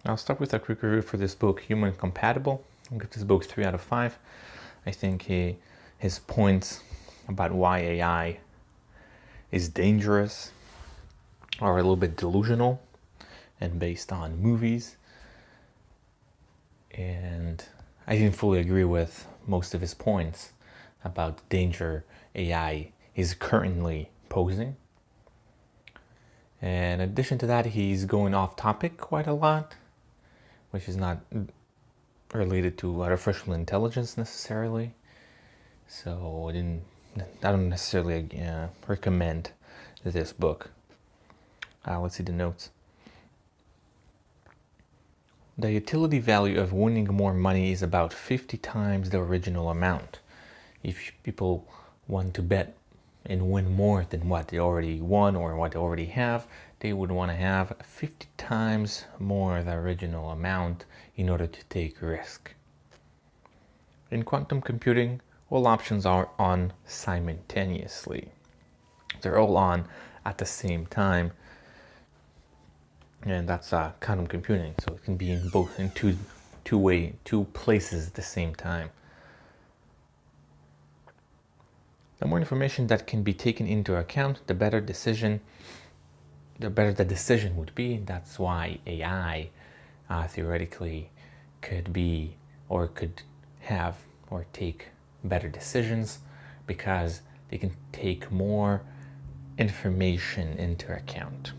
I'll start with a quick review for this book, Human Compatible. I'll give this book 3 out of 5. I think his points about why AI is dangerous are a little bit delusional and based on movies. And I didn't fully agree with most of his points about the danger AI is currently posing. And in addition to that, he's going off topic quite a lot, which is not related to artificial intelligence necessarily. So I don't necessarily recommend this book. Let's see the notes. The utility value of winning more money is about 50 times the original amount. If people want to bet and win more than what they already won or what they already have, they would want to have 50 times more the original amount in order to take risk. In quantum computing, all options are on simultaneously. They're all on at the same time, and that's quantum computing. So it can be in two places at the same time. The more information that can be taken into account, the better the decision would be. That's why AI theoretically could be or could have or take better decisions, because they can take more information into account.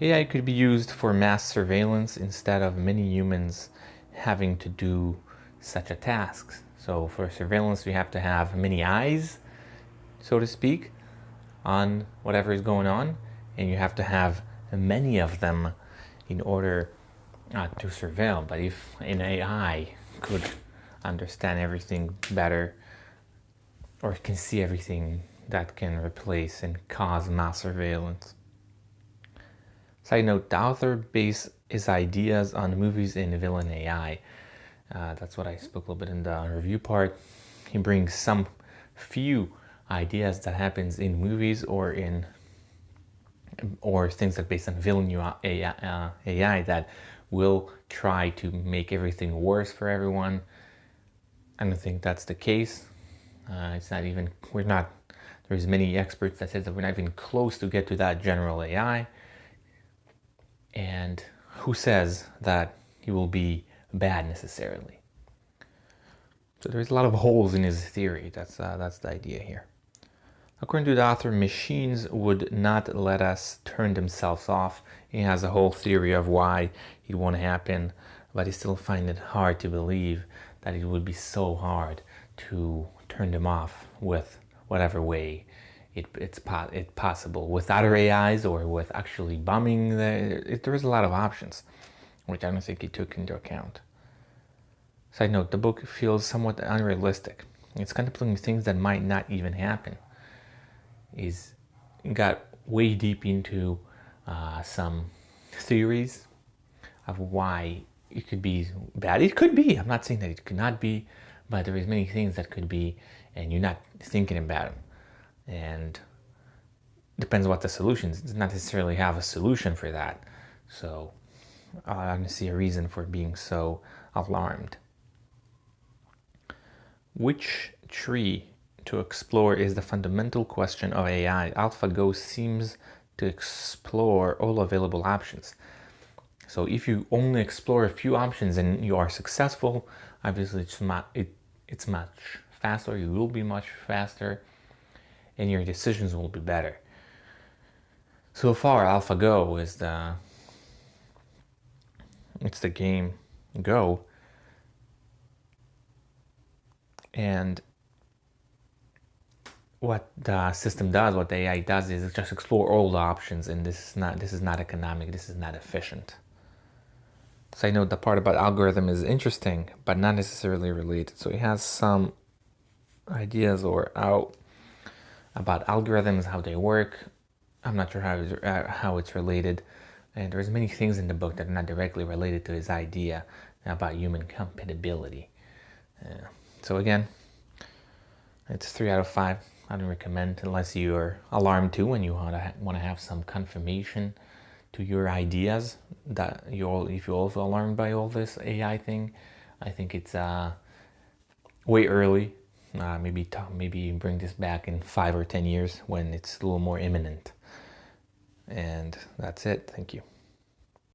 AI could be used for mass surveillance instead of many humans having to do such a task. So for surveillance, we have to have many eyes, so to speak, on whatever is going on, and you have to have many of them in order to surveil. But if an AI could understand everything better, or can see everything, that can replace and cause mass surveillance. Side note, the author based his ideas on movies and villain AI. That's what I spoke a little bit in the review part. He brings some few ideas that happens in movies or things that based on villain AI that will try to make everything worse for everyone. I don't think that's the case. There's many experts that says that we're not even close to get to that general AI. And who says that he will be bad necessarily? So there's a lot of holes in his theory. That's the idea here. According to the author, machines would not let us turn themselves off. He has a whole theory of why it won't happen, but he still finds it hard to believe that it would be so hard to turn them off with whatever way it's possible, with other AIs or with actually bombing. There's a lot of options, which I don't think he took into account. Side note, the book feels somewhat unrealistic. It's contemplating things that might not even happen. He's got way deep into some theories of why it could be bad. It could be. I'm not saying that it could not be, but there is many things that could be, and you're not thinking about them. And depends what the solution is. It does not necessarily have a solution for that. So I don't see a reason for being so alarmed. Which tree to explore is the fundamental question of AI. AlphaGo seems to explore all available options. So if you only explore a few options and you are successful, obviously it's much faster. You will be much faster, and your decisions will be better. So far, AlphaGo is the game Go, and what the system does, what the AI does, is just explore all the options, and this is not economic. This is not efficient. So I know the part about algorithm is interesting, but not necessarily related. So it has some ideas about algorithms, how they work. I'm not sure how it's related, and there's many things in the book that are not directly related to his idea about human compatibility. So again, it's 3 out of 5. I don't recommend unless you're alarmed too and you want to have some confirmation to your ideas that if you also learned by all this AI thing. I think it's way early. Maybe bring this back in 5 or 10 years when it's a little more imminent. And that's it. Thank you.